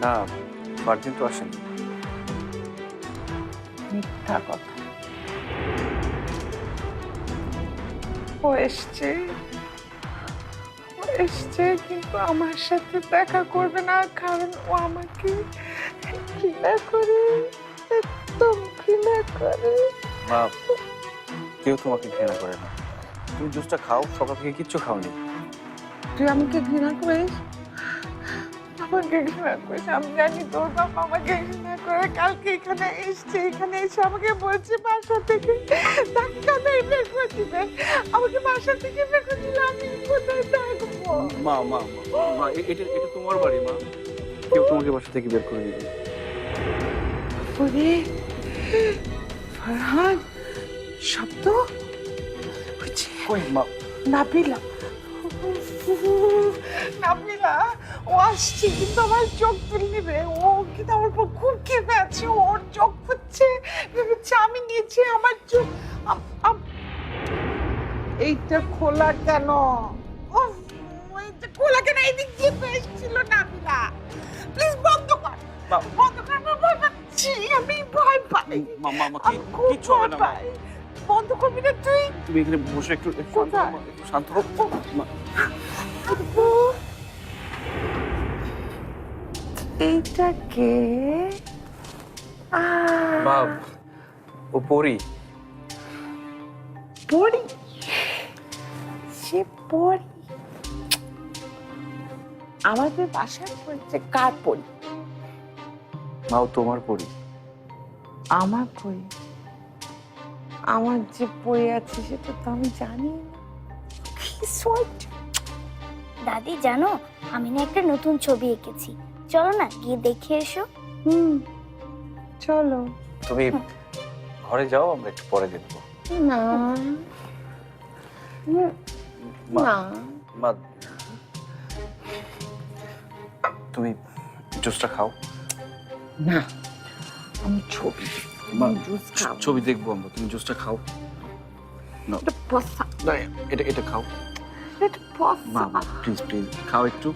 না, ফারদিন তো আসেনি। মিথ্যা কথা। ও এসছে, কিন্তু আমার সাথে দেখা করবে না, কারণ ও আমাকে ঘৃণা করে, একদম ঘৃণা করে। মা, কেউ তোমাকে ঘৃণা করে না। তুমি জুসটা খাও, সকাল থেকে কিচ্ছু খাওনি। তুই আমাকে ঘৃণা করিস? আমাকে ঘৃণা করিস? আমি জানি তোর বাবা আমাকে ঘৃণা করে। কালকে এখানে এসে আমাকে বলছে বাসা থেকে ধাক্কা মেরে বের করে দিবে। আমাকে বাসা থেকে বের করে দিলে আমি কোথায় থাকবো? মা মা মা, মা, এটা এটা তোমার বাড়ি মা। কেউ তোমাকে বাসা থেকে বের করে দিবে। ওরে ফারহান, শব্দ হচ্ছে। কই মা? নাবিলা, নাবিলা ও আসছে, কিন্তু আমার চোখ তুলে নেবে। ও কিন্তু আমার উপর খুব ক্ষেপে আছে। ওর চোখ ফুটছে, ভেবেছে আমি নিচে। আমার চোখ এইটা খোলা কেন? উফ, এইটা খোলা কেন? এইদিক দিয়ে তো এসেছিল নাবিলা। প্লিজ বন্ধ কর, বন্ধ কর। আমি ভয় পাচ্ছি, আমি ভয় পাই। মা মা মা, আমি খুব কিচ্ছু হবে না মা। ভয় পাই। বন্ধ করবি না তুই? তুমি এখানে বসে একটু শান্ত হও কোথায়? মা, একটু শান্ত হও মা। এইটা কে? মা, ও পরি। পরি? সে পরি? আমাদের বাসায় পড়ছে কার পরি? মা, ও তোমার পরি। আমার পরি? আমার যে পরি আছে সেটা তো আমি জানি না। কি সুইট। দাদি জানো, আমি না একটা নতুন ছবি এঁকেছি, চলো না গিয়ে দেখে এসো। চলো। তুমি ঘরে যাও, আমরা একটু পরে দেখবো। না মা, না, মা, তুমি জুসটা খাও। না, আমি ছবি মা, জুস খাবো। ছবি দেখবো আমরা, তুমি জুসটা খাও। এটা পসা, না, এটা এটা খাও। এটা পসা। মা, প্লিজ প্লিজ খাও একটু।